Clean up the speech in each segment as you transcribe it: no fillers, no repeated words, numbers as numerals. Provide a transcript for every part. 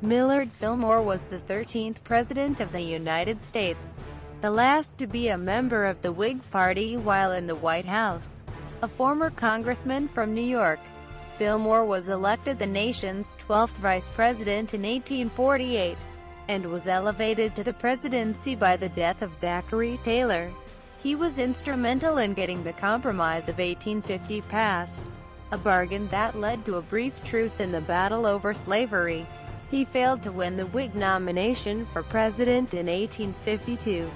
Millard Fillmore was the 13th President of the United States, the last to be a member of the Whig Party while in the White House. A former congressman from New York, Fillmore was elected the nation's 12th vice president in 1848, and was elevated to the presidency by the death of Zachary Taylor. He was instrumental in getting the Compromise of 1850 passed, a bargain that led to a brief truce in the battle over slavery. He failed to win the Whig nomination for president in 1852.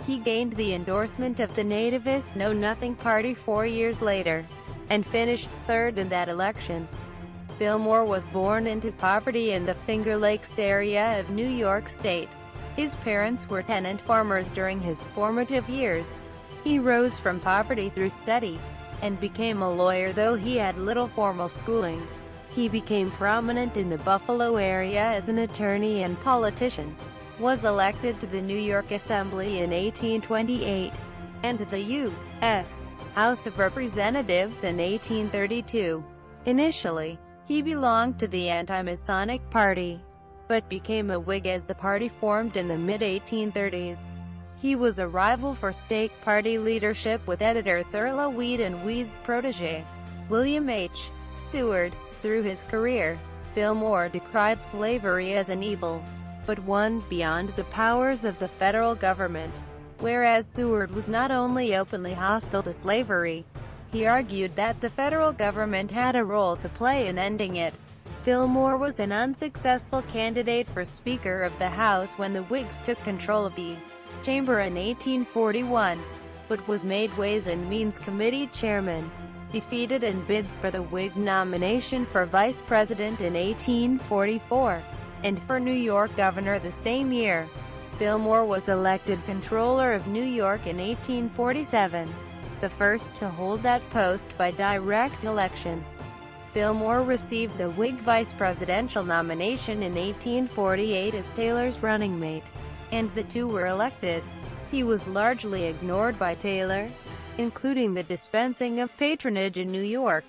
He gained the endorsement of the nativist Know Nothing Party 4 years later, and finished third in that election. Fillmore was born into poverty in the Finger Lakes area of New York State. His parents were tenant farmers during his formative years. He rose from poverty through study, and became a lawyer though he had little formal schooling. He became prominent in the Buffalo area as an attorney and politician, was elected to the New York Assembly in 1828, and to the U.S. House of Representatives in 1832. Initially, he belonged to the anti-Masonic Party, but became a Whig as the party formed in the mid-1830s. He was a rival for state party leadership with editor Thurlow Weed and Weed's protege, William H. Seward. Through his career, Fillmore decried slavery as an evil, but one beyond the powers of the federal government. Whereas Seward was not only openly hostile to slavery, he argued that the federal government had a role to play in ending it. Fillmore was an unsuccessful candidate for Speaker of the House when the Whigs took control of the chamber in 1841, but was made Ways and Means Committee chairman. Defeated in bids for the Whig nomination for vice president in 1844, and for New York governor the same year. Fillmore was elected Comptroller of New York in 1847, the first to hold that post by direct election. Fillmore received the Whig vice presidential nomination in 1848 as Taylor's running mate, and the two were elected. He was largely ignored by Taylor, including the dispensing of patronage in New York,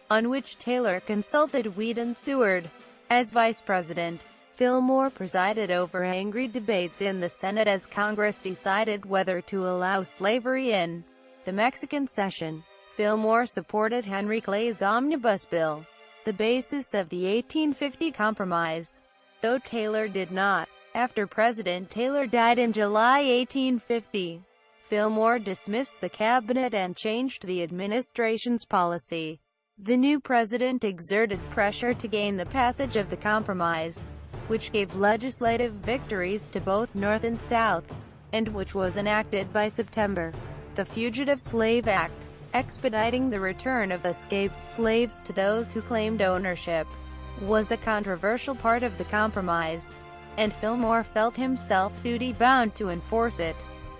on which Taylor consulted Weed and Seward. As vice president, Fillmore presided over angry debates in the Senate as Congress decided whether to allow slavery in the Mexican Cession. Fillmore supported Henry Clay's omnibus bill, the basis of the 1850 Compromise, though Taylor did not. After President Taylor died in July 1850, Fillmore dismissed the cabinet and changed the administration's policy. The new president exerted pressure to gain the passage of the Compromise, which gave legislative victories to both North and South, and which was enacted by September. The Fugitive Slave Act, expediting the return of escaped slaves to those who claimed ownership, was a controversial part of the Compromise, and Fillmore felt himself duty-bound to enforce it,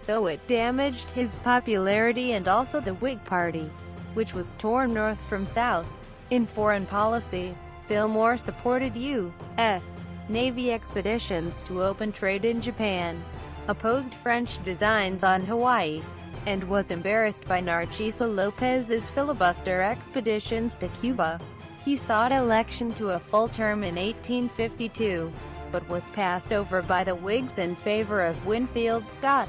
though it damaged his popularity and also the Whig Party, which was torn north from south. In foreign policy, Fillmore supported U.S. Navy expeditions to open trade in Japan, opposed French designs on Hawaii, and was embarrassed by Narciso Lopez's filibuster expeditions to Cuba. He sought election to a full term in 1852, but was passed over by the Whigs in favor of Winfield Scott.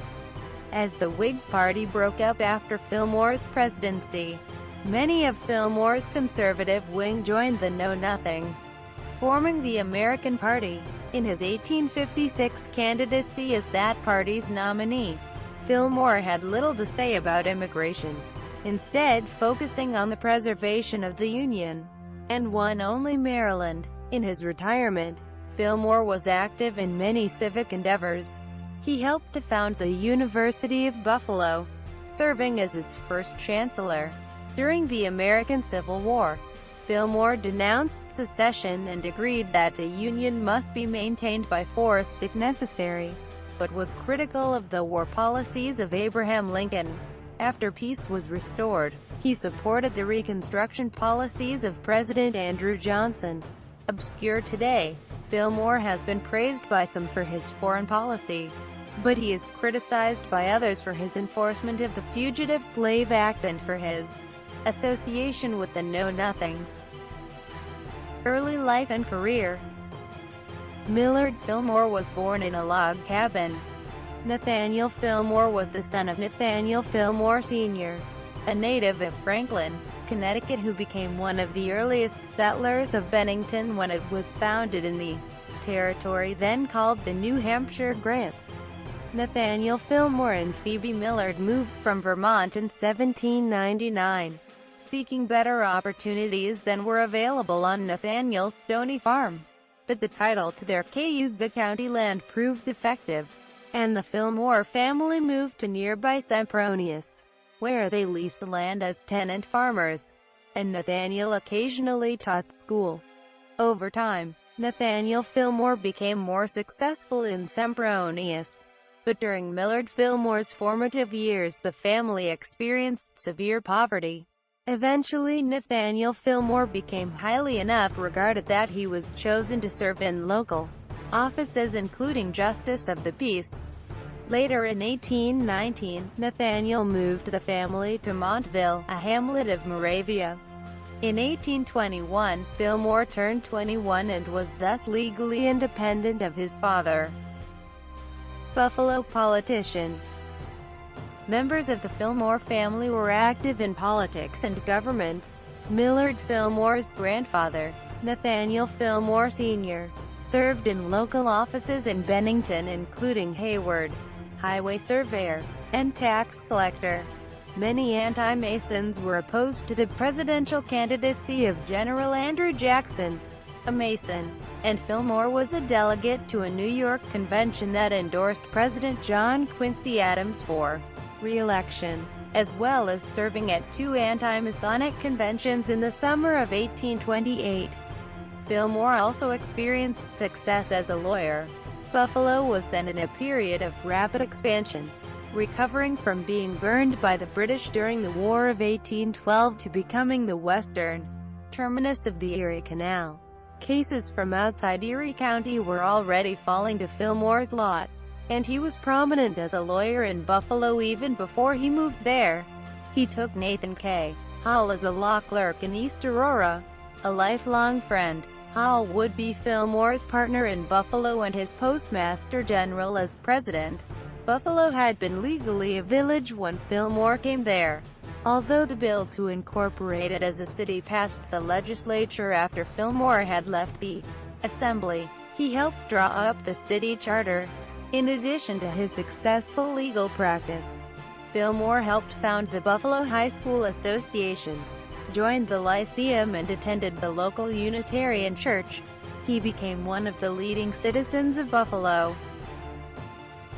As the Whig Party broke up after Fillmore's presidency, many of Fillmore's conservative wing joined the Know-Nothings, forming the American Party. In his 1856 candidacy as that party's nominee, Fillmore had little to say about immigration, instead focusing on the preservation of the Union, and won only Maryland. In his retirement, Fillmore was active in many civic endeavors. He helped to found the University of Buffalo, serving as its first chancellor. During the American Civil War, Fillmore denounced secession and agreed that the Union must be maintained by force if necessary, but was critical of the war policies of Abraham Lincoln. After peace was restored, he supported the Reconstruction policies of President Andrew Johnson. Obscure today, Fillmore has been praised by some for his foreign policy, but he is criticized by others for his enforcement of the Fugitive Slave Act and for his association with the Know-Nothings. Early life and career. Millard Fillmore was born in a log cabin. Nathaniel Fillmore was the son of Nathaniel Fillmore Sr., a native of Franklin, Connecticut who became one of the earliest settlers of Bennington when it was founded in the territory then called the New Hampshire Grants. Nathaniel Fillmore and Phoebe Millard moved from Vermont in 1799, seeking better opportunities than were available on Nathaniel's Stony Farm. But the title to their Cayuga County land proved defective, and the Fillmore family moved to nearby Sempronius, where they leased land as tenant farmers, and Nathaniel occasionally taught school. Over time, Nathaniel Fillmore became more successful in Sempronius, but during Millard Fillmore's formative years the family experienced severe poverty. Eventually Nathaniel Fillmore became highly enough regarded that he was chosen to serve in local offices including Justice of the Peace. Later in 1819, Nathaniel moved the family to Montville, a hamlet of Moravia. In 1821, Fillmore turned 21 and was thus legally independent of his father. Buffalo politician. Members of the Fillmore family were active in politics and government. Millard Fillmore's grandfather, Nathaniel Fillmore Sr., served in local offices in Bennington including Hayward, highway surveyor, and tax collector. Many anti-Masons were opposed to the presidential candidacy of General Andrew Jackson, a Mason, and Fillmore was a delegate to a New York convention that endorsed President John Quincy Adams for re-election, as well as serving at two anti-Masonic conventions in the summer of 1828. Fillmore also experienced success as a lawyer. Buffalo was then in a period of rapid expansion, recovering from being burned by the British during the War of 1812 to becoming the western terminus of the Erie Canal. Cases from outside Erie County were already falling to Fillmore's lot, and he was prominent as a lawyer in Buffalo even before he moved there. He took Nathan K. Hall as a law clerk in East Aurora, a lifelong friend. Hall would be Fillmore's partner in Buffalo and his postmaster general as president. Buffalo had been legally a village when Fillmore came there, although the bill to incorporate it as a city passed the legislature after Fillmore had left the assembly. He helped draw up the city charter. In addition to his successful legal practice, Fillmore helped found the Buffalo High School Association, joined the Lyceum and attended the local Unitarian Church. He became one of the leading citizens of Buffalo.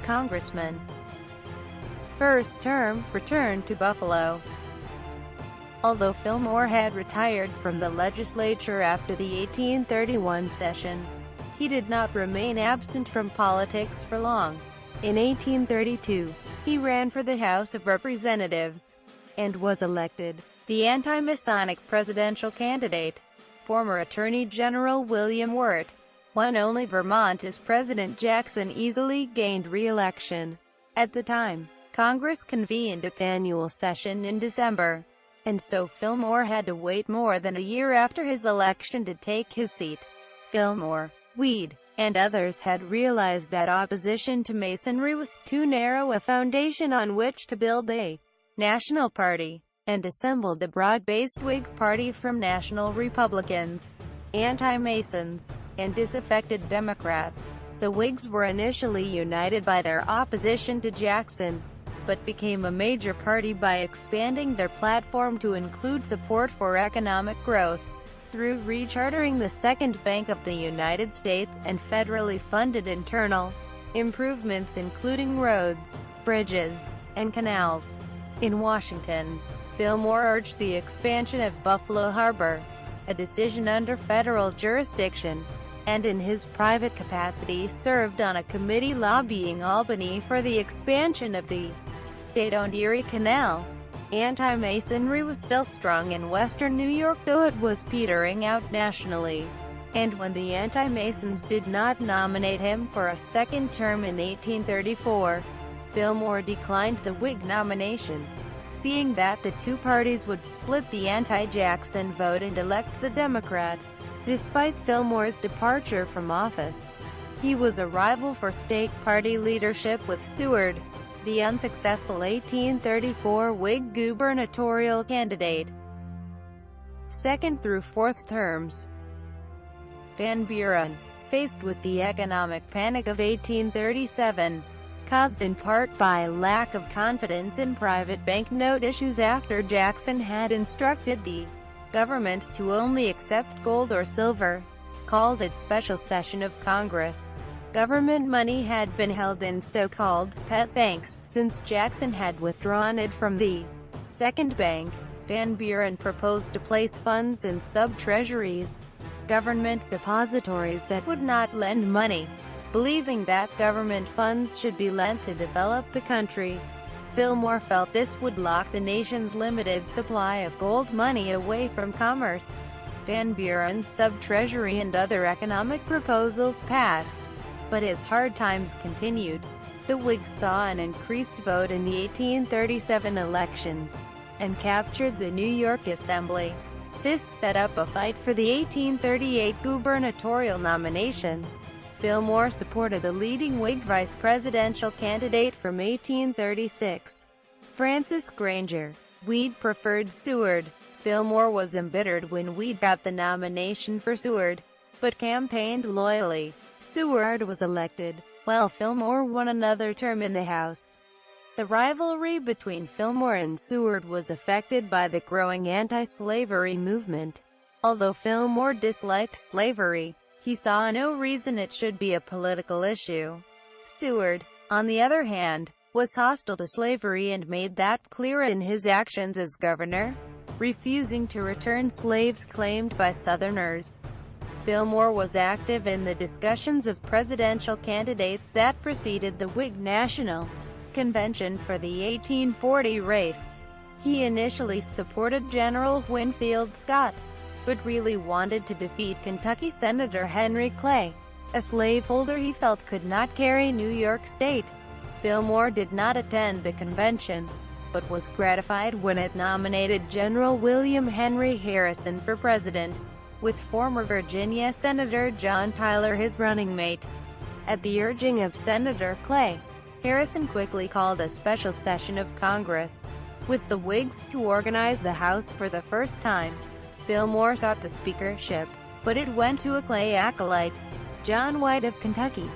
Congressman. First term, returned to Buffalo. Although Fillmore had retired from the legislature after the 1831 session, he did not remain absent from politics for long. In 1832, he ran for the House of Representatives, and was elected the anti-Masonic presidential candidate. Former Attorney General William Wirt, won only Vermont as President Jackson easily gained re-election. At the time, Congress convened its annual session in December, and so Fillmore had to wait more than a year after his election to take his seat. Fillmore, Weed, and others had realized that opposition to Masonry was too narrow a foundation on which to build a national party, and assembled a broad-based Whig Party from national Republicans, anti-Masons, and disaffected Democrats. The Whigs were initially united by their opposition to Jackson, but became a major party by expanding their platform to include support for economic growth, through rechartering the Second Bank of the United States, and federally funded internal improvements including roads, bridges, and canals. In Washington, Fillmore urged the expansion of Buffalo Harbor, a decision under federal jurisdiction, and in his private capacity served on a committee lobbying Albany for the expansion of the state-owned Erie Canal. Anti-Masonry was still strong in western New York, though it was petering out nationally. And when the anti-Masons did not nominate him for a second term in 1834, Fillmore declined the Whig nomination, seeing that the two parties would split the anti-Jackson vote and elect the Democrat. Despite Fillmore's departure from office, He was a rival for state party leadership with Seward, the unsuccessful 1834 Whig gubernatorial candidate. Second through fourth terms. Van Buren, faced with the economic panic of 1837, caused in part by lack of confidence in private banknote issues after Jackson had instructed the government to only accept gold or silver, called its special session of Congress. Government money had been held in so-called pet banks since Jackson had withdrawn it from the second bank. Van Buren proposed to place funds in sub-treasuries, government depositories that would not lend money, believing that government funds should be lent to develop the country. Fillmore felt this would lock the nation's limited supply of gold money away from commerce. Van Buren's sub-treasury and other economic proposals passed, but his hard times continued. The Whigs saw an increased vote in the 1837 elections, and captured the New York Assembly. This set up a fight for the 1838 gubernatorial nomination. Fillmore supported the leading Whig vice presidential candidate from 1836, Francis Granger. Weed preferred Seward. Fillmore was embittered when Weed got the nomination for Seward, but campaigned loyally. Seward was elected, while Fillmore won another term in the House. The rivalry between Fillmore and Seward was affected by the growing anti-slavery movement. Although Fillmore disliked slavery, he saw no reason it should be a political issue. Seward, on the other hand, was hostile to slavery and made that clear in his actions as governor, refusing to return slaves claimed by Southerners. Fillmore was active in the discussions of presidential candidates that preceded the Whig National Convention for the 1840 race. He initially supported General Winfield Scott, but really wanted to defeat Kentucky Senator Henry Clay, a slaveholder he felt could not carry New York State. Fillmore did not attend the convention, but was gratified when it nominated General William Henry Harrison for president, with former Virginia Senator John Tyler his running mate. At the urging of Senator Clay, Harrison quickly called a special session of Congress, with the Whigs to organize the House for the first time. Fillmore sought the speakership, but it went to a Clay acolyte, John White of Kentucky.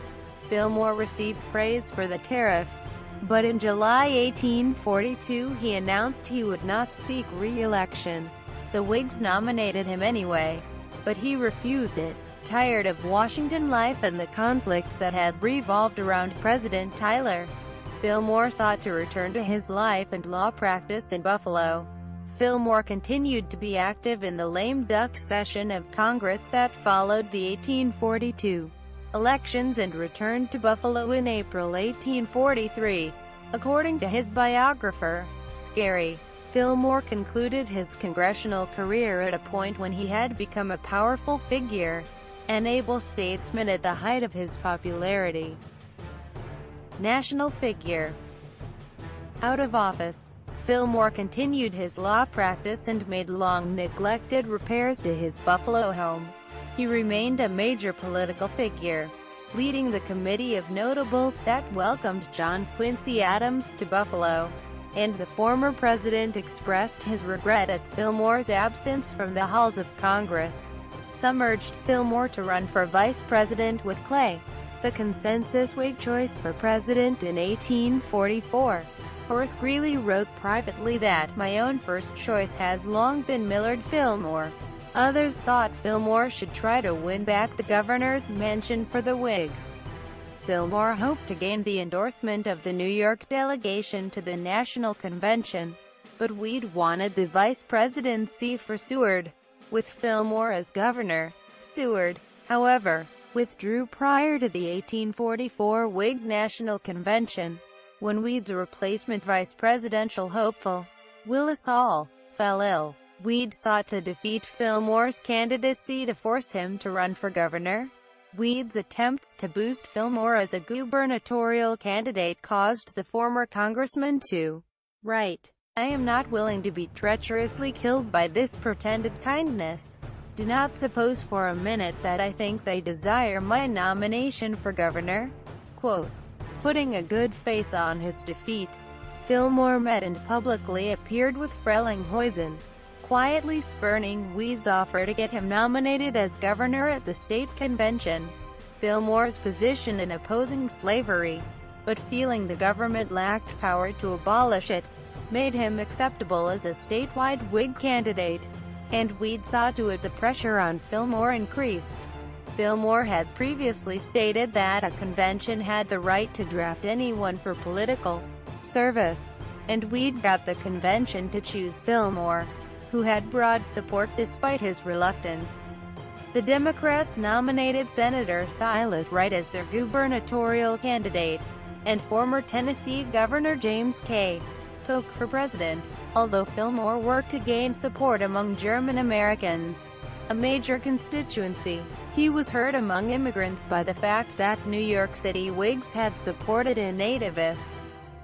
Fillmore received praise for the tariff, but in July 1842 he announced he would not seek re-election. The Whigs nominated him anyway, but he refused it. Tired of Washington life and the conflict that had revolved around President Tyler, Fillmore sought to return to his life and law practice in Buffalo. Fillmore continued to be active in the lame duck session of Congress that followed the 1842 elections and returned to Buffalo in April 1843. According to his biographer, Scary, Fillmore concluded his congressional career at a point when he had become a powerful figure, an able statesman at the height of his popularity. National figure. Out of office, Fillmore continued his law practice and made long-neglected repairs to his Buffalo home. He remained a major political figure, leading the committee of notables that welcomed John Quincy Adams to Buffalo, and the former president expressed his regret at Fillmore's absence from the halls of Congress. Some urged Fillmore to run for vice president with Clay, the consensus Whig choice for president in 1844. Horace Greeley wrote privately that, "My own first choice has long been Millard Fillmore." Others thought Fillmore should try to win back the governor's mansion for the Whigs. Fillmore hoped to gain the endorsement of the New York delegation to the National Convention, but Weed wanted the vice presidency for Seward, with Fillmore as governor. Seward, however, withdrew prior to the 1844 Whig National Convention, when Weed's replacement vice presidential hopeful, Willis Hall, fell ill. Weed sought to defeat Fillmore's candidacy to force him to run for governor. Weed's attempts to boost Fillmore as a gubernatorial candidate caused the former congressman to write, "I am not willing to be treacherously killed by this pretended kindness." "Do not suppose for a minute that I think they desire my nomination for governor." Quote, putting a good face on his defeat, Fillmore met and publicly appeared with Frelinghuysen, quietly spurning Weed's offer to get him nominated as governor at the state convention. Fillmore's position in opposing slavery, but feeling the government lacked power to abolish it, made him acceptable as a statewide Whig candidate, and Weed saw to it the pressure on Fillmore increased. Fillmore had previously stated that a convention had the right to draft anyone for political service, and Weed got the convention to choose Fillmore, who had broad support despite his reluctance. The Democrats nominated Senator Silas Wright as their gubernatorial candidate, and former Tennessee Governor James K. Polk for president, although Fillmore worked to gain support among German Americans, a major constituency. He was hurt among immigrants by the fact that New York City Whigs had supported a nativist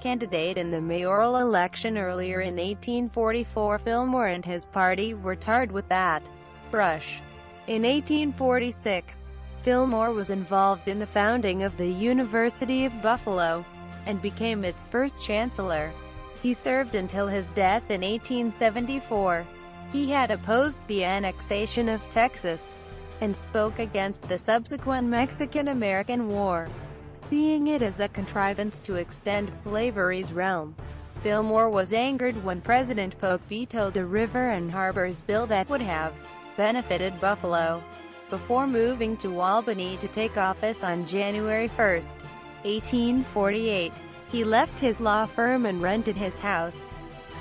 candidate in the mayoral election earlier in 1844. Fillmore and his party were tarred with that brush. In 1846, Fillmore was involved in the founding of the University of Buffalo, and became its first chancellor. He served until his death in 1874. He had opposed the annexation of Texas, and spoke against the subsequent Mexican-American War, seeing it as a contrivance to extend slavery's realm. Fillmore was angered when President Polk vetoed a river and harbors bill that would have benefited Buffalo. Before moving to Albany to take office on January 1, 1848, he left his law firm and rented his house.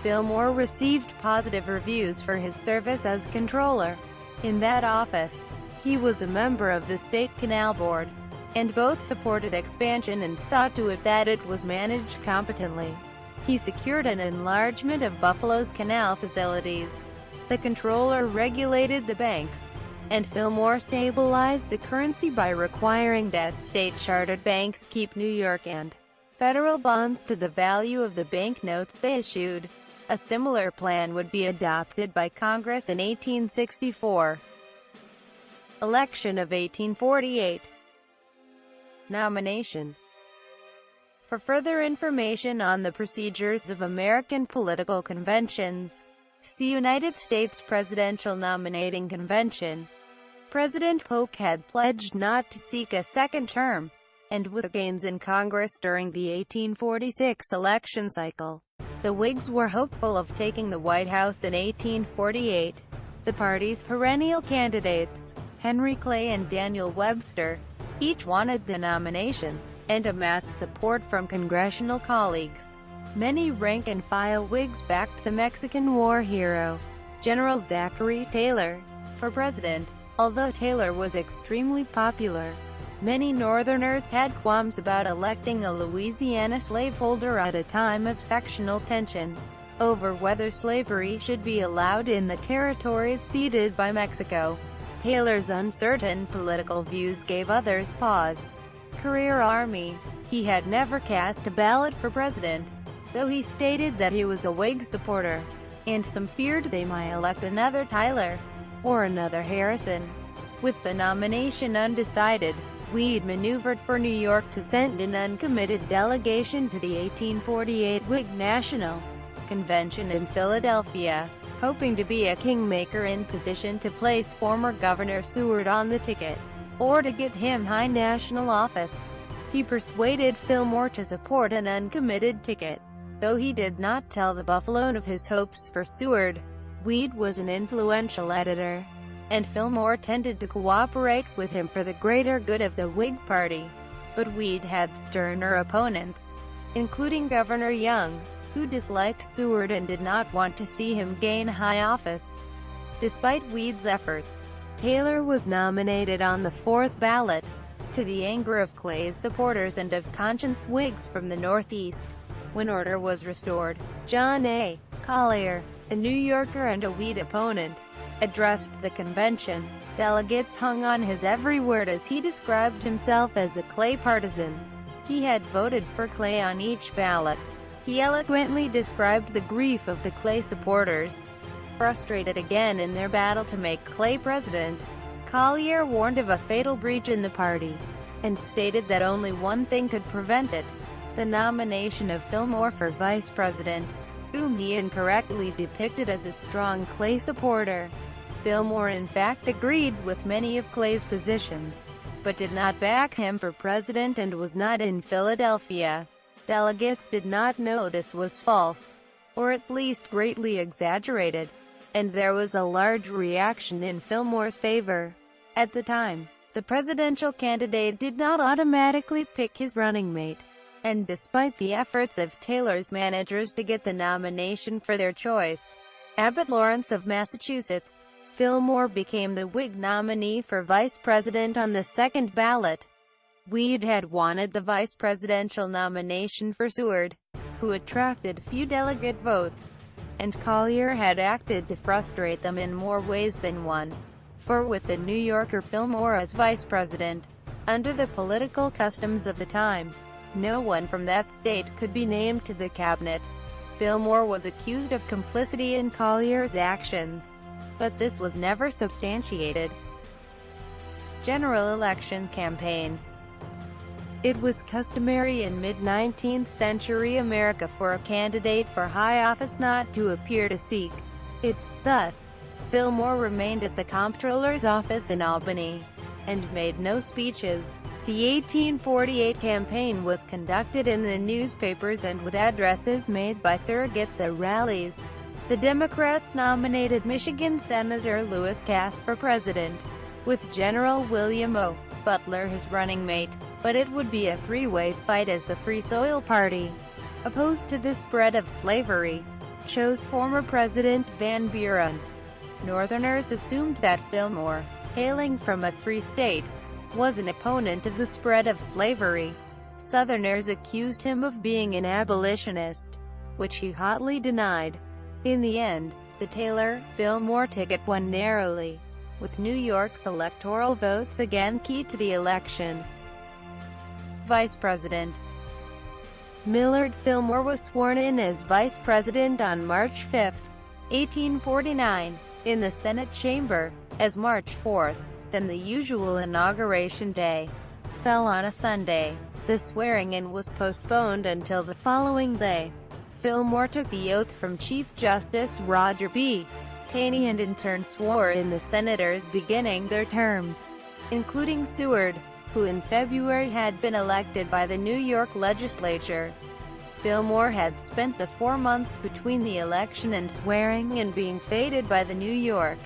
Fillmore received positive reviews for his service as controller. In that office, he was a member of the State Canal Board, and both supported expansion and saw to it that it was managed competently. He secured an enlargement of Buffalo's canal facilities. The controller regulated the banks, and Fillmore stabilized the currency by requiring that state-chartered banks keep New York and federal bonds to the value of the banknotes they issued. A similar plan would be adopted by Congress in 1864. Election of 1848. Nomination. For further information on the procedures of American political conventions, see United States Presidential Nominating Convention. President Polk had pledged not to seek a second term, and with gains in Congress during the 1846 election cycle, the Whigs were hopeful of taking the White House in 1848. The party's perennial candidates, Henry Clay and Daniel Webster, each wanted the nomination, and amassed support from congressional colleagues. Many rank-and-file Whigs backed the Mexican War hero, General Zachary Taylor, for president. Although Taylor was extremely popular, many Northerners had qualms about electing a Louisiana slaveholder at a time of sectional tension over whether slavery should be allowed in the territories ceded by Mexico. Taylor's uncertain political views gave others pause. Career Army. He had never cast a ballot for president, though he stated that he was a Whig supporter, and some feared they might elect another Tyler, or another Harrison. With the nomination undecided, Weed maneuvered for New York to send an uncommitted delegation to the 1848 Whig National Convention in Philadelphia, hoping to be a kingmaker in position to place former Governor Seward on the ticket, or to get him high national office. He persuaded Fillmore to support an uncommitted ticket, though he did not tell the Buffaloan of his hopes for Seward. Weed was an influential editor, and Fillmore tended to cooperate with him for the greater good of the Whig Party. But Weed had sterner opponents, including Governor Young, who disliked Seward and did not want to see him gain high office. Despite Weed's efforts, Taylor was nominated on the fourth ballot, to the anger of Clay's supporters and of conscience Whigs from the Northeast. When order was restored, John A. Collier, a New Yorker and a Weed opponent, addressed the convention. Delegates hung on his every word as he described himself as a Clay partisan. He had voted for Clay on each ballot. He eloquently described the grief of the Clay supporters. Frustrated again in their battle to make Clay president, Collier warned of a fatal breach in the party, and stated that only one thing could prevent it: the nomination of Fillmore for vice president, whom he incorrectly depicted as a strong Clay supporter. Fillmore in fact agreed with many of Clay's positions, but did not back him for president and was not in Philadelphia. Delegates did not know this was false, or at least greatly exaggerated, and there was a large reaction in Fillmore's favor. At the time, the presidential candidate did not automatically pick his running mate, and despite the efforts of Taylor's managers to get the nomination for their choice, Abbott Lawrence of Massachusetts, Fillmore became the Whig nominee for vice president on the second ballot. Weed had wanted the vice presidential nomination for Seward, who attracted few delegate votes, and Collier had acted to frustrate them in more ways than one. For with the New Yorker Fillmore as vice president, under the political customs of the time, no one from that state could be named to the cabinet. Fillmore was accused of complicity in Collier's actions, but this was never substantiated. General election campaign. It was customary in mid-19th century America for a candidate for high office not to appear to seek it. Thus, Fillmore remained at the comptroller's office in Albany, and made no speeches. The 1848 campaign was conducted in the newspapers and with addresses made by surrogates at rallies. The Democrats nominated Michigan Senator Lewis Cass for president, with General William O. Butler his running mate, but it would be a three-way fight as the Free Soil Party, opposed to the spread of slavery, chose former President Van Buren. Northerners assumed that Fillmore, hailing from a free state, was an opponent of the spread of slavery. Southerners accused him of being an abolitionist, which he hotly denied. In the end, the Taylor-Fillmore ticket won narrowly, with New York's electoral votes again key to the election. Vice President Millard Fillmore was sworn in as vice president on March 5, 1849, in the Senate chamber, as March 4, then the usual inauguration day, fell on a Sunday. The swearing-in was postponed until the following day. Fillmore took the oath from Chief Justice Roger B. Taney and in turn swore in the senators beginning their terms, including Seward, who in February had been elected by the New York legislature. Fillmore had spent the 4 months between the election and swearing-in being faded by the New York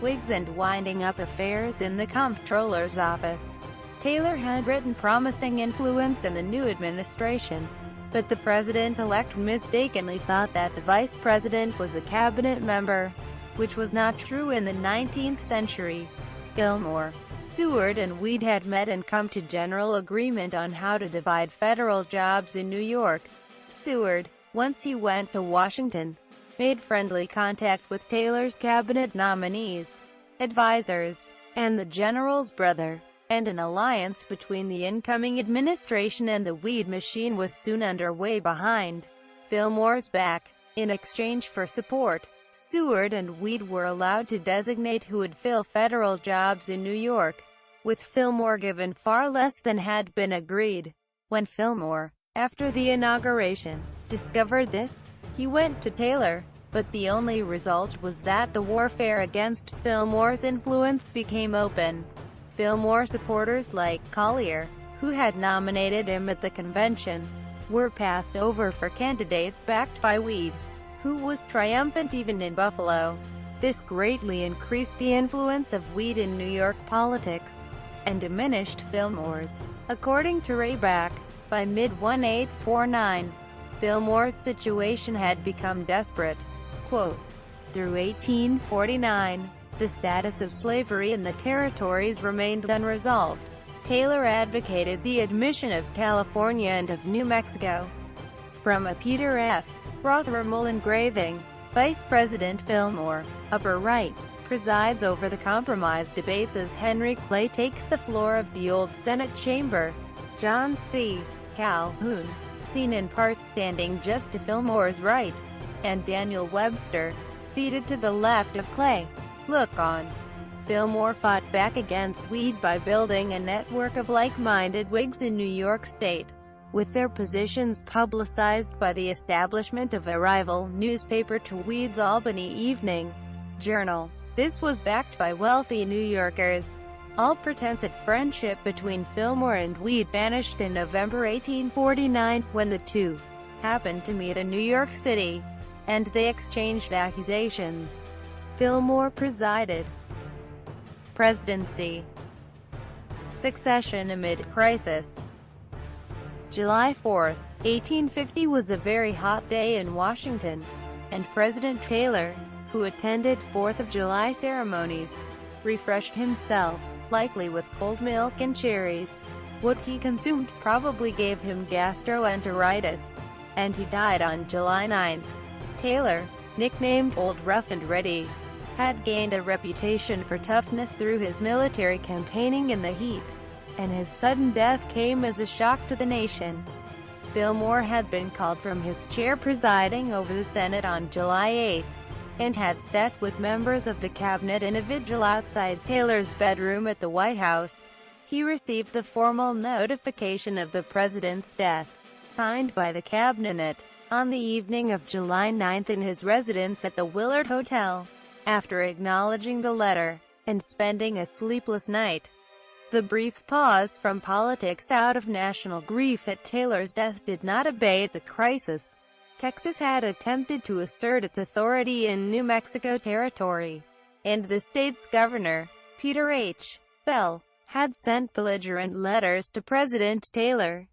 Whigs and winding up affairs in the comptroller's office. Taylor had written promising influence in the new administration, but the president-elect mistakenly thought that the vice president was a cabinet member, which was not true in the 19th century. Fillmore, Seward and Weed had met and come to general agreement on how to divide federal jobs in New York. Seward, once he went to Washington, made friendly contact with Taylor's cabinet nominees, advisors, and the general's brother, and an alliance between the incoming administration and the Weed machine was soon underway behind Fillmore's back. In exchange for support, Seward and Weed were allowed to designate who would fill federal jobs in New York, with Fillmore given far less than had been agreed. When Fillmore, after the inauguration, discovered this, he went to Taylor, but the only result was that the warfare against Fillmore's influence became open. Fillmore supporters like Collier, who had nominated him at the convention, were passed over for candidates backed by Weed, who was triumphant even in Buffalo. This greatly increased the influence of Weed in New York politics, and diminished Fillmore's. According to Rayback, by mid-1849, Fillmore's situation had become desperate. Quote, through 1849, the status of slavery in the territories remained unresolved. Taylor advocated the admission of California and of New Mexico. From a Peter F. Rothermel engraving, Vice President Fillmore, upper right, presides over the compromise debates as Henry Clay takes the floor of the old Senate chamber. John C. Calhoun, seen in part standing just to Fillmore's right, and Daniel Webster, seated to the left of Clay. Look on. Fillmore fought back against Weed by building a network of like-minded Whigs in New York State, with their positions publicized by the establishment of a rival newspaper to Weed's Albany Evening Journal. This was backed by wealthy New Yorkers. All pretense at friendship between Fillmore and Weed vanished in November 1849, when the two happened to meet in New York City, and they exchanged accusations. Fillmore presided. Presidency. Succession amid crisis. July 4, 1850 was a very hot day in Washington, and President Taylor, who attended 4th of July ceremonies, refreshed himself, likely with cold milk and cherries. What he consumed probably gave him gastroenteritis, and he died on July 9. Taylor, nicknamed Old Rough and Ready, had gained a reputation for toughness through his military campaigning in the heat, and his sudden death came as a shock to the nation. Fillmore had been called from his chair presiding over the Senate on July 8, and had sat with members of the cabinet in a vigil outside Taylor's bedroom at the White House. He received the formal notification of the president's death, signed by the cabinet, on the evening of July 9 in his residence at the Willard Hotel. After acknowledging the letter, and spending a sleepless night, the brief pause from politics out of national grief at Taylor's death did not abate the crisis. Texas had attempted to assert its authority in New Mexico Territory, and the state's governor, Peter H. Bell, had sent belligerent letters to President Taylor.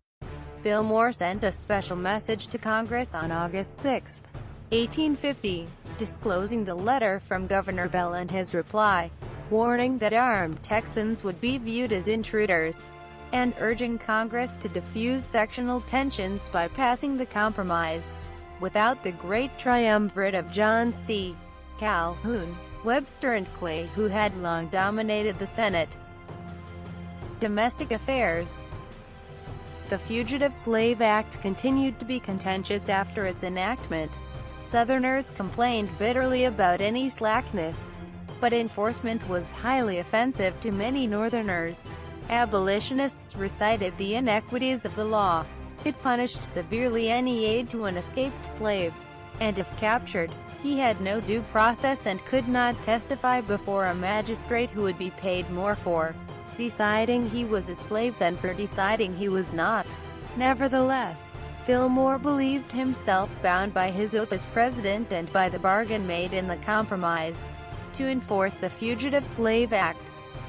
Fillmore sent a special message to Congress on August 6, 1850, disclosing the letter from Governor Bell and his reply, warning that armed Texans would be viewed as intruders, and urging Congress to diffuse sectional tensions by passing the compromise. Without the great triumvirate of John C. Calhoun, Webster and Clay, who had long dominated the Senate. Domestic affairs. The Fugitive Slave Act continued to be contentious after its enactment. Southerners complained bitterly about any slackness, but enforcement was highly offensive to many Northerners. Abolitionists recited the inequities of the law. It punished severely any aid to an escaped slave, and if captured, he had no due process and could not testify before a magistrate who would be paid more for deciding he was a slave than for deciding he was not. Nevertheless, Fillmore believed himself bound by his oath as president and by the bargain made in the compromise to enforce the Fugitive Slave Act.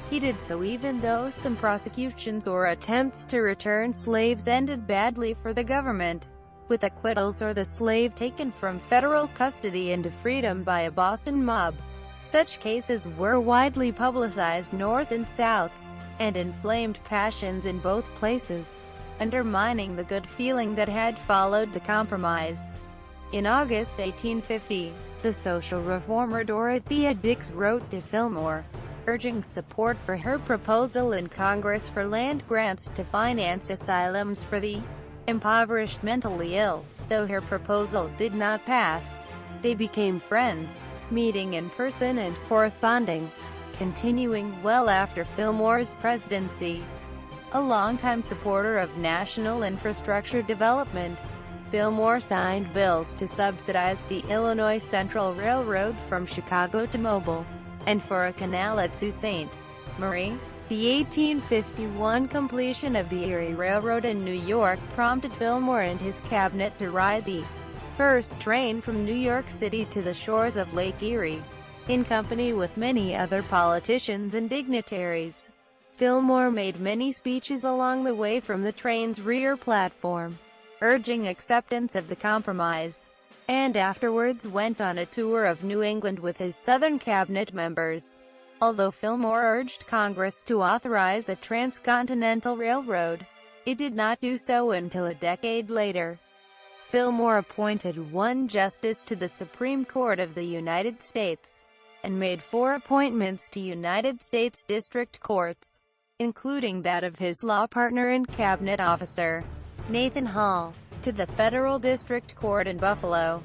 He did so even though some prosecutions or attempts to return slaves ended badly for the government, with acquittals or the slave taken from federal custody into freedom by a Boston mob. Such cases were widely publicized north and south, and inflamed passions in both places, undermining the good feeling that had followed the compromise. In August 1850, the social reformer Dorothea Dix wrote to Fillmore, urging support for her proposal in Congress for land grants to finance asylums for the impoverished mentally ill. Though her proposal did not pass, they became friends, meeting in person and corresponding, continuing well after Fillmore's presidency. A longtime supporter of national infrastructure development, Fillmore signed bills to subsidize the Illinois Central Railroad from Chicago to Mobile, and for a canal at Sault Ste. Marie. The 1851 completion of the Erie Railroad in New York prompted Fillmore and his cabinet to ride the first train from New York City to the shores of Lake Erie, in company with many other politicians and dignitaries. Fillmore made many speeches along the way from the train's rear platform, urging acceptance of the compromise, and afterwards went on a tour of New England with his Southern cabinet members. Although Fillmore urged Congress to authorize a transcontinental railroad, it did not do so until a decade later. Fillmore appointed one justice to the Supreme Court of the United States, and made 4 appointments to United States district courts, including that of his law partner and cabinet officer, Nathan Hall, to the Federal District Court in Buffalo.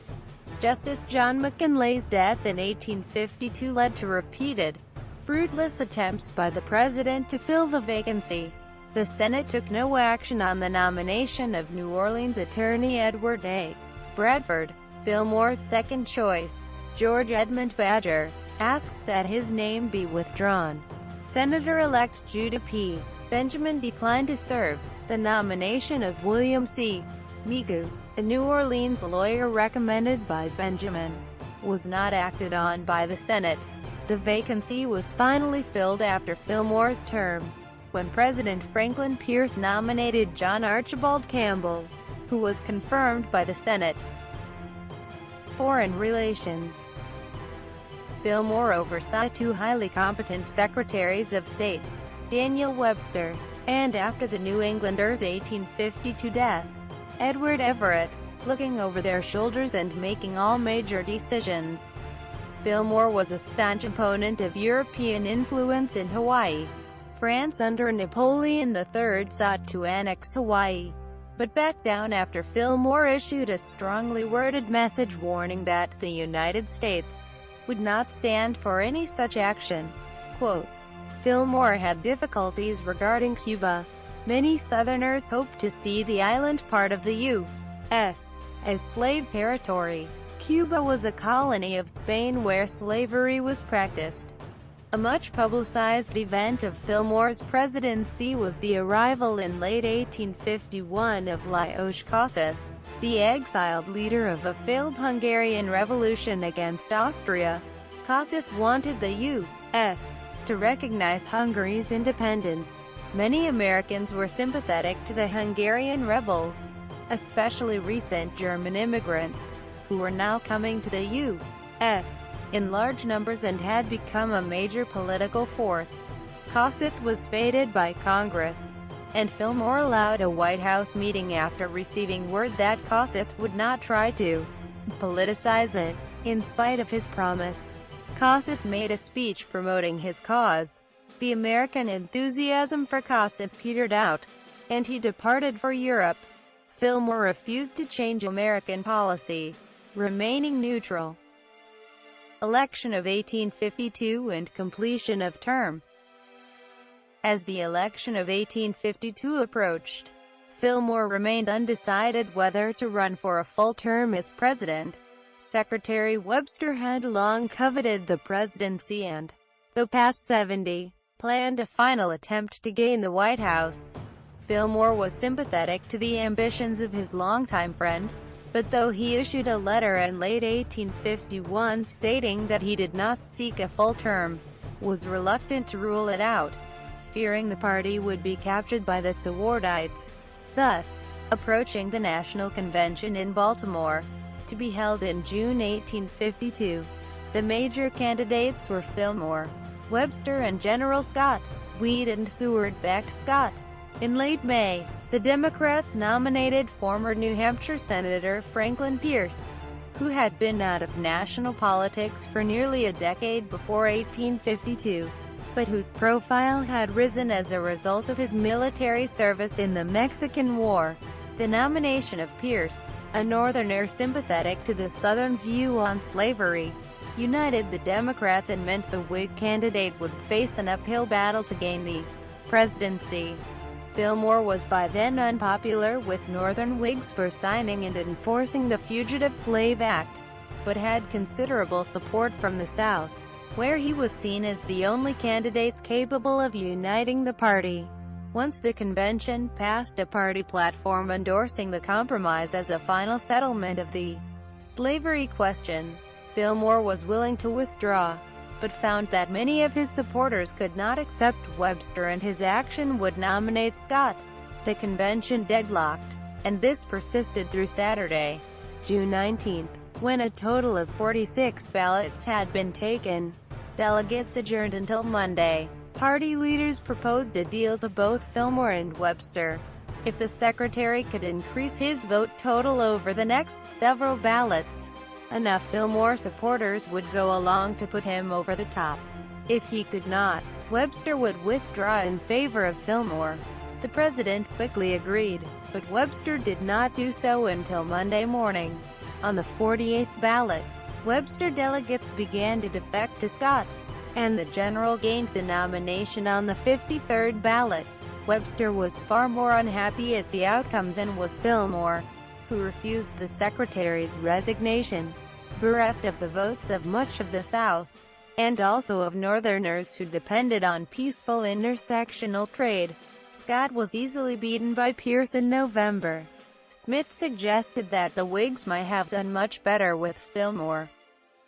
Justice John McKinley's death in 1852 led to repeated, fruitless attempts by the president to fill the vacancy. The Senate took no action on the nomination of New Orleans attorney Edward A. Bradford, Fillmore's second choice. George Edmund Badger asked that his name be withdrawn. Senator-elect Judah P. Benjamin declined to serve. The nomination of William C. Migu, a New Orleans lawyer recommended by Benjamin, was not acted on by the Senate. The vacancy was finally filled after Fillmore's term, when President Franklin Pierce nominated John Archibald Campbell, who was confirmed by the Senate. Foreign relations. Fillmore oversaw two highly competent secretaries of state, Daniel Webster, and after the New Englander's 1852 death, Edward Everett, looking over their shoulders and making all major decisions. Fillmore was a staunch opponent of European influence in Hawaii. France under Napoleon III sought to annex Hawaii, but backed down after Fillmore issued a strongly worded message warning that the United States would not stand for any such action. Quote, Fillmore had difficulties regarding Cuba. Many Southerners hoped to see the island part of the U.S. as slave territory. Cuba was a colony of Spain where slavery was practiced. A much publicized event of Fillmore's presidency was the arrival in late 1851 of Lajos Kossuth, the exiled leader of a failed Hungarian revolution against Austria. Kossuth wanted the U.S. to recognize Hungary's independence. Many Americans were sympathetic to the Hungarian rebels, especially recent German immigrants, who were now coming to the U.S. in large numbers and had become a major political force. Kossuth was faded by Congress, and Fillmore allowed a White House meeting after receiving word that Kossuth would not try to politicize it. In spite of his promise, Kossuth made a speech promoting his cause. The American enthusiasm for Kossuth petered out, and he departed for Europe. Fillmore refused to change American policy, remaining neutral. Election of 1852 and completion of term. As the election of 1852 approached, Fillmore remained undecided whether to run for a full term as president. Secretary Webster had long coveted the presidency and, though past 70, planned a final attempt to gain the White House. Fillmore was sympathetic to the ambitions of his longtime friend, but though he issued a letter in late 1851 stating that he did not seek a full term, was reluctant to rule it out, fearing the party would be captured by the Sowardites. Thus, approaching the National Convention in Baltimore, to be held in June 1852, the major candidates were Fillmore, Webster and General Scott, Weed and Seward Beck Scott. In late May, the Democrats nominated former New Hampshire Senator Franklin Pierce, who had been out of national politics for nearly a decade before 1852, but whose profile had risen as a result of his military service in the Mexican War. The nomination of Pierce, a Northerner sympathetic to the Southern view on slavery, united the Democrats and meant the Whig candidate would face an uphill battle to gain the presidency. Fillmore was by then unpopular with Northern Whigs for signing and enforcing the Fugitive Slave Act, but had considerable support from the South, where he was seen as the only candidate capable of uniting the party. Once the convention passed a party platform endorsing the compromise as a final settlement of the slavery question, Fillmore was willing to withdraw, but found that many of his supporters could not accept Webster and his action would nominate Scott. The convention deadlocked, and this persisted through Saturday, June 19, when a total of 46 ballots had been taken. Delegates adjourned until Monday. Party leaders proposed a deal to both Fillmore and Webster. If the secretary could increase his vote total over the next several ballots, enough Fillmore supporters would go along to put him over the top. If he could not, Webster would withdraw in favor of Fillmore. The president quickly agreed, but Webster did not do so until Monday morning. On the 48th ballot, Webster delegates began to defect to Scott, and the general gained the nomination on the 53rd ballot. Webster was far more unhappy at the outcome than was Fillmore, who refused the secretary's resignation. Bereft of the votes of much of the South, and also of Northerners who depended on peaceful intersectional trade, Scott was easily beaten by Pierce in November. Smith suggested that the Whigs might have done much better with Fillmore.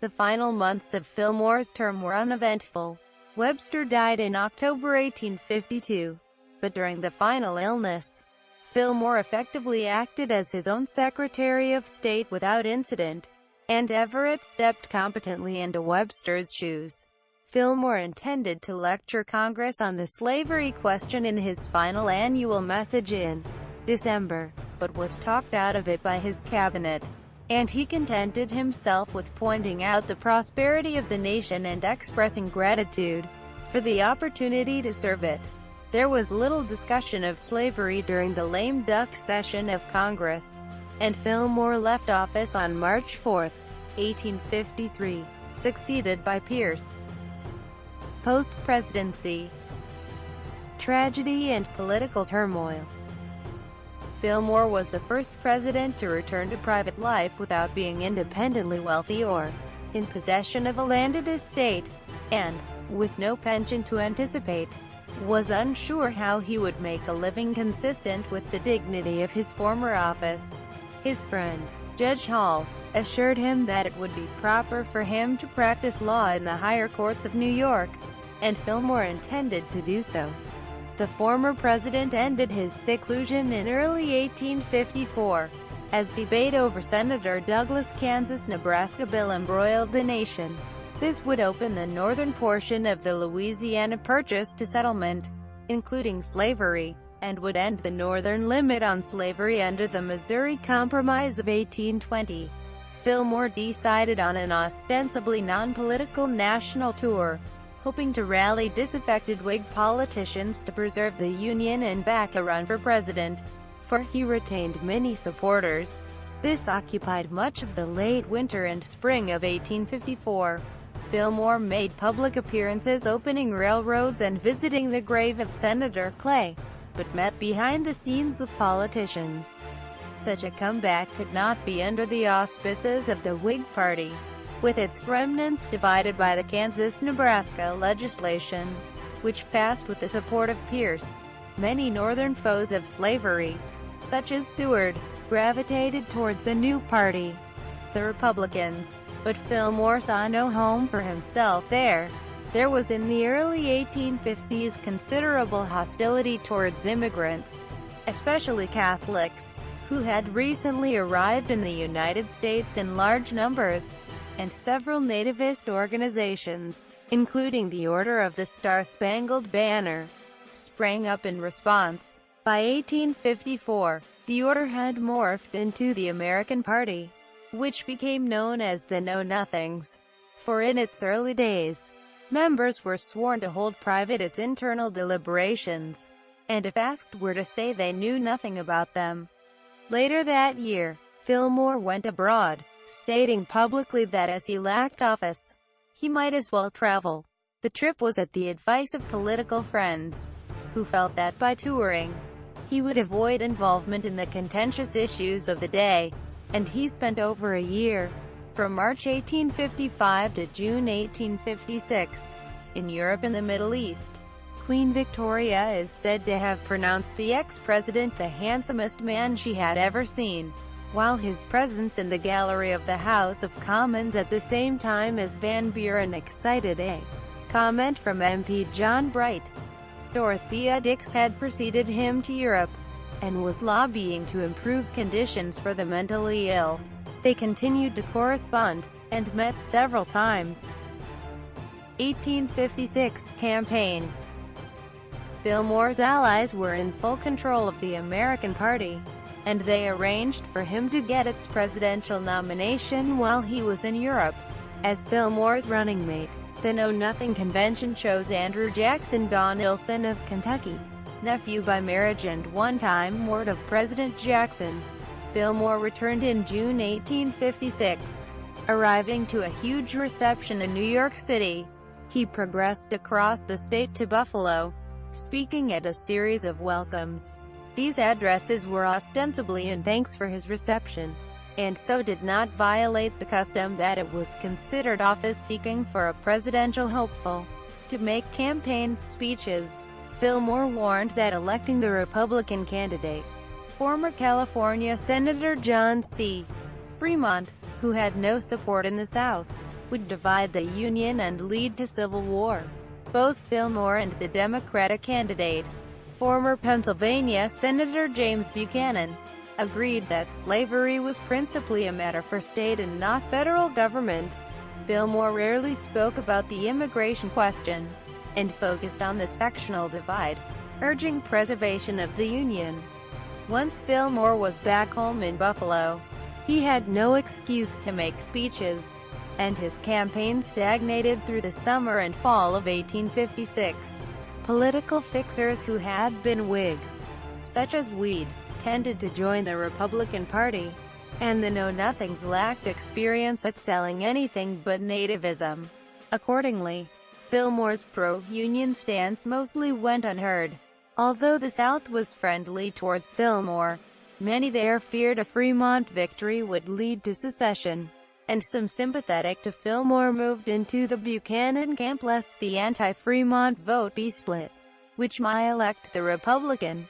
The final months of Fillmore's term were uneventful. Webster died in October 1852, but during the final illness, Fillmore effectively acted as his own Secretary of State without incident, and Everett stepped competently into Webster's shoes. Fillmore intended to lecture Congress on the slavery question in his final annual message in December, but was talked out of it by his cabinet, and he contented himself with pointing out the prosperity of the nation and expressing gratitude for the opportunity to serve it. There was little discussion of slavery during the lame duck session of Congress, and Fillmore left office on March 4, 1853, succeeded by Pierce. Post-presidency tragedy and political turmoil. Fillmore was the first president to return to private life without being independently wealthy or in possession of a landed estate, and, with no pension to anticipate, was unsure how he would make a living consistent with the dignity of his former office. His friend, Judge Hall, assured him that it would be proper for him to practice law in the higher courts of New York, and Fillmore intended to do so. The former president ended his seclusion in early 1854, as debate over Senator Douglas' Kansas-Nebraska bill embroiled the nation. This would open the northern portion of the Louisiana Purchase to settlement, including slavery, and would end the northern limit on slavery under the Missouri Compromise of 1820. Fillmore decided on an ostensibly non-political national tour, hoping to rally disaffected Whig politicians to preserve the Union and back a run for president, for he retained many supporters. This occupied much of the late winter and spring of 1854. Fillmore made public appearances opening railroads and visiting the grave of Senator Clay, but met behind the scenes with politicians. Such a comeback could not be under the auspices of the Whig Party, with its remnants divided by the Kansas-Nebraska legislation, which passed with the support of Pierce. Many northern foes of slavery, such as Seward, gravitated towards a new party, the Republicans, but Fillmore saw no home for himself there. There was in the early 1850s considerable hostility towards immigrants, especially Catholics, who had recently arrived in the United States in large numbers, and several nativist organizations, including the Order of the Star-Spangled Banner, sprang up in response. By 1854, the order had morphed into the American Party, which became known as the Know-Nothings. For in its early days, members were sworn to hold private its internal deliberations, and if asked were to say they knew nothing about them. Later that year, Fillmore went abroad, stating publicly that as he lacked office, he might as well travel. The trip was at the advice of political friends, who felt that by touring, he would avoid involvement in the contentious issues of the day, and he spent over a year, from March 1855 to June 1856, in Europe and the Middle East. Queen Victoria is said to have pronounced the ex-president the handsomest man she had ever seen, while his presence in the gallery of the House of Commons at the same time as Van Buren excited a comment from MP John Bright. Dorothea Dix had preceded him to Europe, and was lobbying to improve conditions for the mentally ill. They continued to correspond, and met several times. 1856 campaign. Fillmore's allies were in full control of the American Party, and they arranged for him to get its presidential nomination while he was in Europe. As Fillmore's running mate, the Know-Nothing Convention chose Andrew Jackson Donelson of Kentucky, nephew by marriage and one-time ward of President Jackson. Fillmore returned in June 1856. Arriving to a huge reception in New York City, he progressed across the state to Buffalo, speaking at a series of welcomes. These addresses were ostensibly in thanks for his reception, and so did not violate the custom that it was considered office-seeking for a presidential hopeful to make campaign speeches. Fillmore warned that electing the Republican candidate, former California Senator John C. Fremont, who had no support in the South, would divide the Union and lead to civil war. Both Fillmore and the Democratic candidate, former Pennsylvania Senator James Buchanan, agreed that slavery was principally a matter for state and not federal government. Fillmore rarely spoke about the immigration question, and focused on the sectional divide, urging preservation of the Union. Once Fillmore was back home in Buffalo, he had no excuse to make speeches, and his campaign stagnated through the summer and fall of 1856. Political fixers who had been Whigs, such as Weed, tended to join the Republican Party, and the Know-Nothings lacked experience at selling anything but nativism. Accordingly, Fillmore's pro-Union stance mostly went unheard. Although the South was friendly towards Fillmore, many there feared a Fremont victory would lead to secession, and some sympathetic to Fillmore moved into the Buchanan camp lest the anti-Fremont vote be split, which might elect the Republican.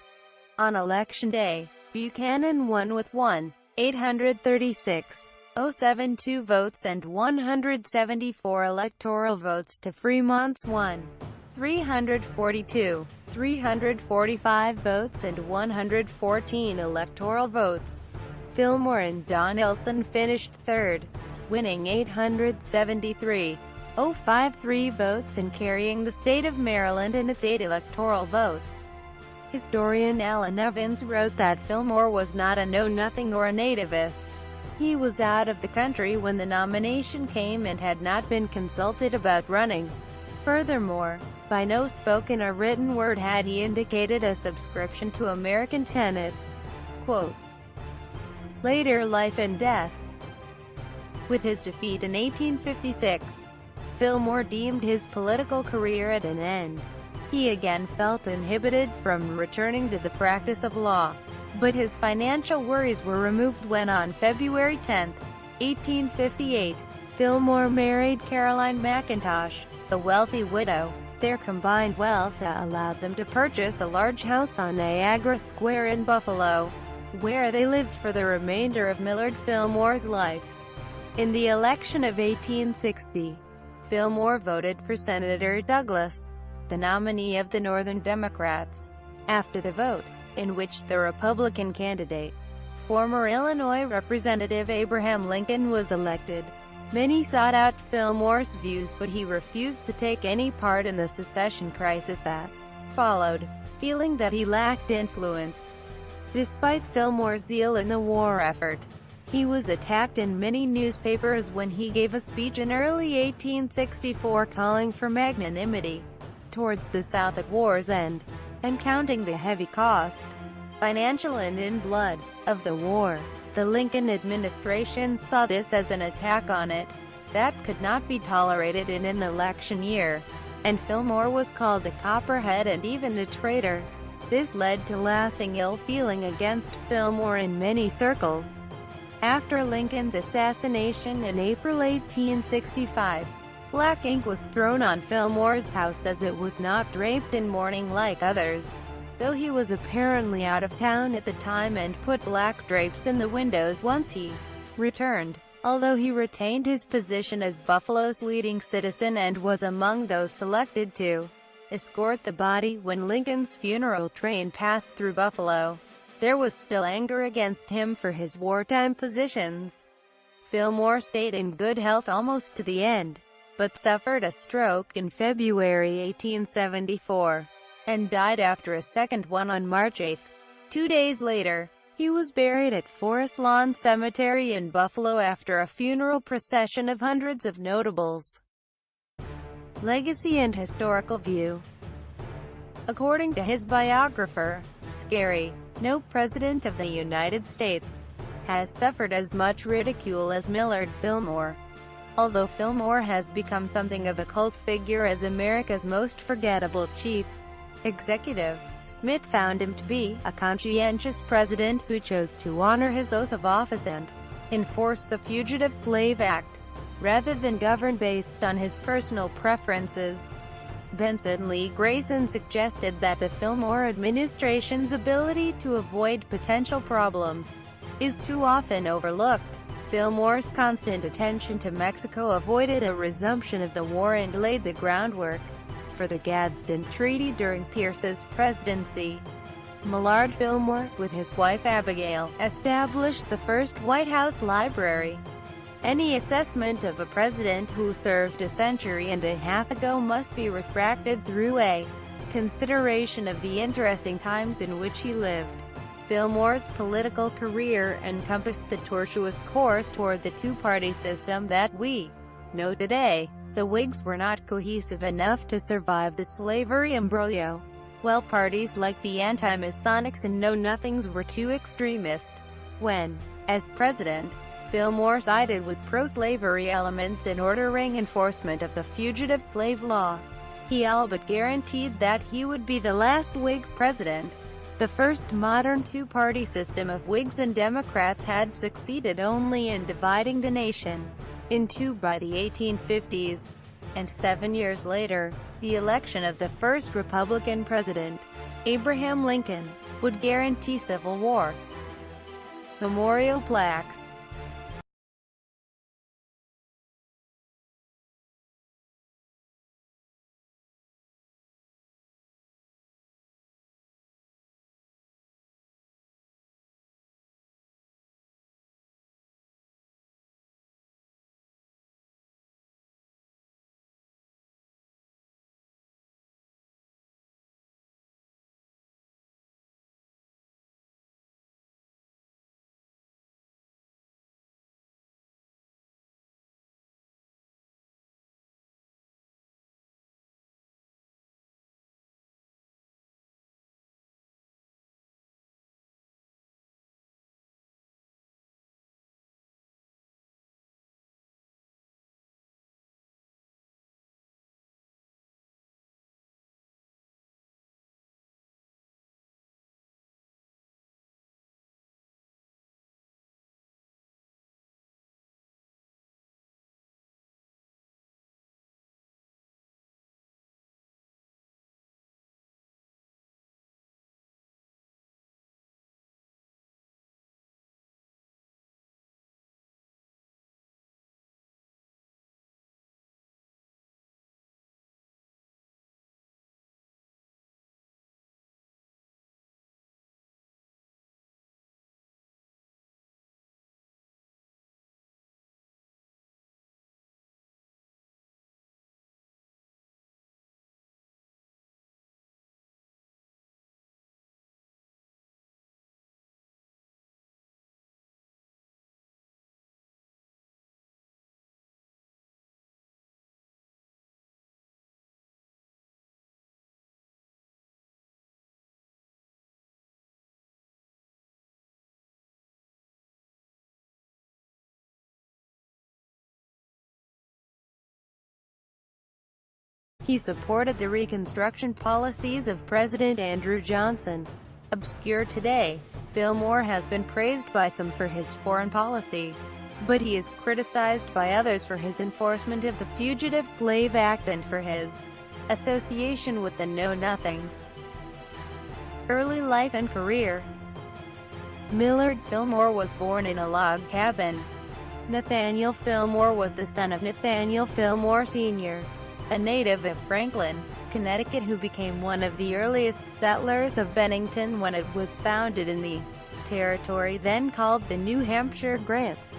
On Election Day, Buchanan won with 1,836,072 votes and 174 electoral votes to Fremont's 1,342,345 votes and 114 electoral votes. Fillmore and Donelson finished third, winning 873,053 votes and carrying the state of Maryland in its 8 electoral votes. Historian Alan Evans wrote that Fillmore was not a know-nothing or a nativist. He was out of the country when the nomination came and had not been consulted about running. Furthermore, by no spoken or written word had he indicated a subscription to American tenets. Quote, later life and death. With his defeat in 1856, Fillmore deemed his political career at an end. He again felt inhibited from returning to the practice of law, but his financial worries were removed when on February 10, 1858, Fillmore married Caroline McIntosh, a wealthy widow. Their combined wealth allowed them to purchase a large house on Niagara Square in Buffalo, where they lived for the remainder of Millard Fillmore's life. In the election of 1860, Fillmore voted for Senator Douglas, the nominee of the Northern Democrats. After the vote, in which the Republican candidate, former Illinois Representative Abraham Lincoln, was elected, many sought out Fillmore's views, but he refused to take any part in the secession crisis that followed, feeling that he lacked influence. Despite Fillmore's zeal in the war effort, he was attacked in many newspapers when he gave a speech in early 1864 calling for magnanimity towards the South at war's end, and counting the heavy cost, financial and in blood, of the war. The Lincoln administration saw this as an attack on it that could not be tolerated in an election year, and Fillmore was called a copperhead and even a traitor. This led to lasting ill feeling against Fillmore in many circles. After Lincoln's assassination in April 1865, black ink was thrown on Fillmore's house as it was not draped in mourning like others, though he was apparently out of town at the time, and put black drapes in the windows once he returned. Although he retained his position as Buffalo's leading citizen and was among those selected to escort the body when Lincoln's funeral train passed through Buffalo, there was still anger against him for his wartime positions. Fillmore stayed in good health almost to the end, but suffered a stroke in February 1874, and died after a second one on March 8. 2 days later, he was buried at Forest Lawn Cemetery in Buffalo after a funeral procession of hundreds of notables. Legacy and historical view. According to his biographer, Scary, no president of the United States has suffered as much ridicule as Millard Fillmore. Although Fillmore has become something of a cult figure as America's most forgettable chief executive, Smith found him to be a conscientious president who chose to honor his oath of office and enforce the Fugitive Slave Act, rather than govern based on his personal preferences. Benson Lee Grayson suggested that the Fillmore administration's ability to avoid potential problems is too often overlooked. Fillmore's constant attention to Mexico avoided a resumption of the war and laid the groundwork for the Gadsden Treaty during Pierce's presidency. Millard Fillmore, with his wife Abigail, established the first White House library. Any assessment of a president who served a century and a half ago must be refracted through a consideration of the interesting times in which he lived. Fillmore's political career encompassed the tortuous course toward the two-party system that we know today. The Whigs were not cohesive enough to survive the slavery imbroglio, while parties like the Anti-Masonics and Know-Nothings were too extremist. When, as president, Fillmore sided with pro-slavery elements in ordering enforcement of the fugitive slave law, he all but guaranteed that he would be the last Whig president. The first modern two-party system of Whigs and Democrats had succeeded only in dividing the nation in two by the 1850s, and 7 years later, the election of the first Republican president, Abraham Lincoln, would guarantee civil war. Memorial plaques. He supported the Reconstruction policies of President Andrew Johnson. Obscure today, Fillmore has been praised by some for his foreign policy, but he is criticized by others for his enforcement of the Fugitive Slave Act and for his association with the Know-Nothings. Early life and career. Millard Fillmore was born in a log cabin. Nathaniel Fillmore was the son of Nathaniel Fillmore Sr., a native of Franklin, Connecticut who became one of the earliest settlers of Bennington when it was founded in the territory then called the New Hampshire Grants.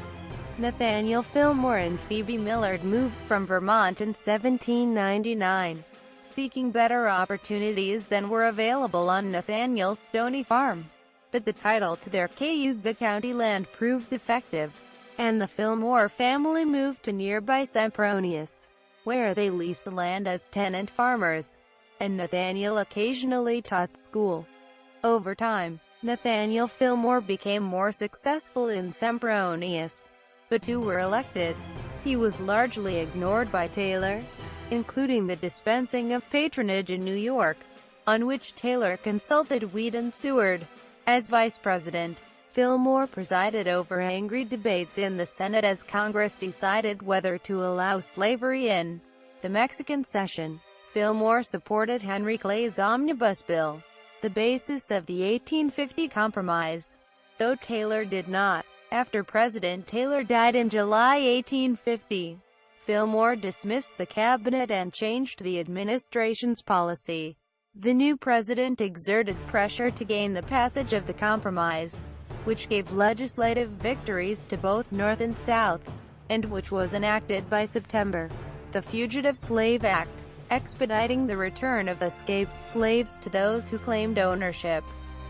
Nathaniel Fillmore and Phoebe Millard moved from Vermont in 1799, seeking better opportunities than were available on Nathaniel's Stony Farm. But the title to their Cayuga County land proved defective, and the Fillmore family moved to nearby Sempronius, where they leased the land as tenant farmers, and Nathaniel occasionally taught school. Over time, Nathaniel Fillmore became more successful in Sempronius, but two were elected. He was largely ignored by Taylor, including the dispensing of patronage in New York, on which Taylor consulted Weed and Seward. As vice president, Fillmore presided over angry debates in the Senate as Congress decided whether to allow slavery in the Mexican Cession. Fillmore supported Henry Clay's Omnibus Bill, the basis of the 1850 Compromise, though Taylor did not. After President Taylor died in July 1850, Fillmore dismissed the cabinet and changed the administration's policy. The new president exerted pressure to gain the passage of the compromise, which gave legislative victories to both North and South, and which was enacted by September. The Fugitive Slave Act, expediting the return of escaped slaves to those who claimed ownership,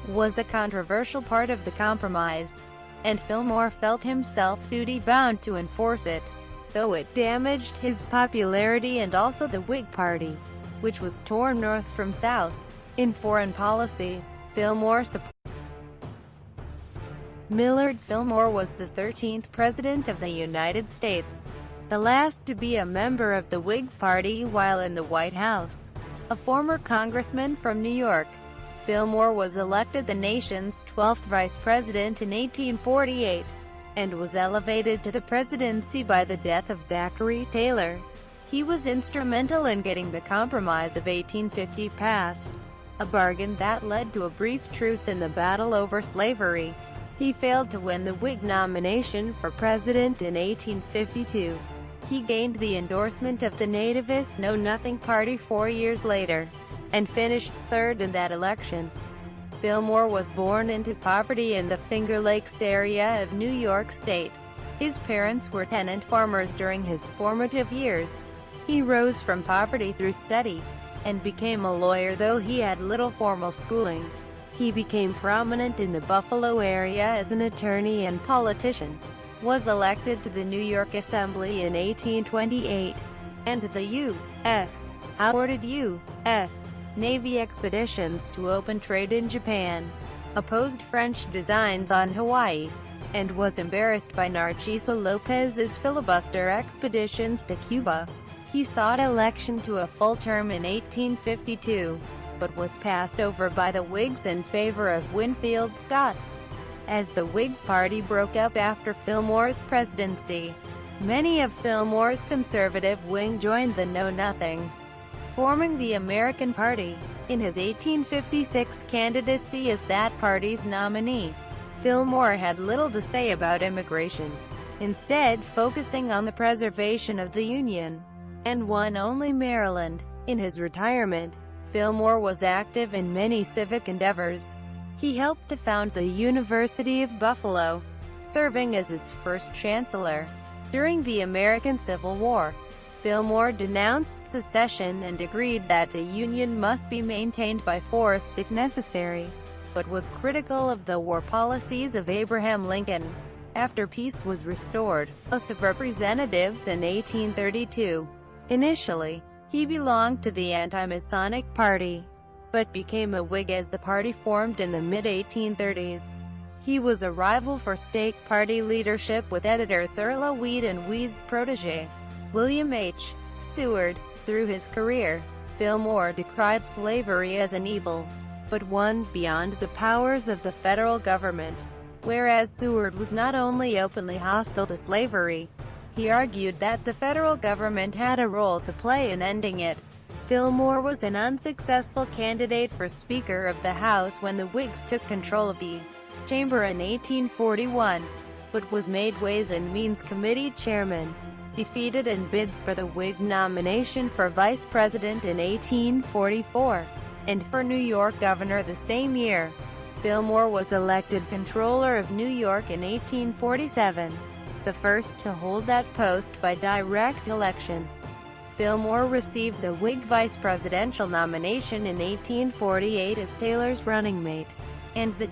was a controversial part of the compromise, and Fillmore felt himself duty-bound to enforce it, though it damaged his popularity and also the Whig Party, which was torn north from south. In foreign policy, Fillmore supported Millard Fillmore was the 13th President of the United States, the last to be a member of the Whig Party while in the White House. A former congressman from New York, Fillmore was elected the nation's 12th vice president in 1848, and was elevated to the presidency by the death of Zachary Taylor. He was instrumental in getting the Compromise of 1850 passed, a bargain that led to a brief truce in the battle over slavery. He failed to win the Whig nomination for president in 1852. He gained the endorsement of the nativist Know Nothing Party 4 years later, and finished third in that election. Fillmore was born into poverty in the Finger Lakes area of New York State. His parents were tenant farmers during his formative years. He rose from poverty through study, and became a lawyer though he had little formal schooling. He became prominent in the Buffalo area as an attorney and politician, was elected to the New York Assembly in 1828, and the U.S. awarded U.S. Navy expeditions to open trade in Japan, opposed French designs on Hawaii, and was embarrassed by Narciso Lopez's filibuster expeditions to Cuba. He sought election to a full term in 1852, but was passed over by the Whigs in favor of Winfield Scott. As the Whig Party broke up after Fillmore's presidency, many of Fillmore's conservative wing joined the Know-Nothings, forming the American Party. In his 1856 candidacy as that party's nominee, Fillmore had little to say about immigration, instead focusing on the preservation of the Union, and won only Maryland. In his retirement, Fillmore was active in many civic endeavors. He helped to found the University of Buffalo, serving as its first chancellor. During the American Civil War, Fillmore denounced secession and agreed that the Union must be maintained by force if necessary, but was critical of the war policies of Abraham Lincoln. After peace was restored, House of Representatives in 1832. Initially, he belonged to the anti-Masonic Party, but became a Whig as the party formed in the mid-1830s. He was a rival for State Party leadership with editor Thurlow Weed and Weed's protege, William H. Seward. Through his career, Fillmore decried slavery as an evil, but one beyond the powers of the federal government. Whereas Seward was not only openly hostile to slavery, he argued that the federal government had a role to play in ending it. Fillmore was an unsuccessful candidate for Speaker of the House when the Whigs took control of the chamber in 1841, but was made Ways and Means Committee chairman, defeated in bids for the Whig nomination for vice president in 1844, and for New York governor the same year. Fillmore was elected Comptroller of New York in 1847, the first to hold that post by direct election. Fillmore received the Whig vice presidential nomination in 1848 as Taylor's running mate, and the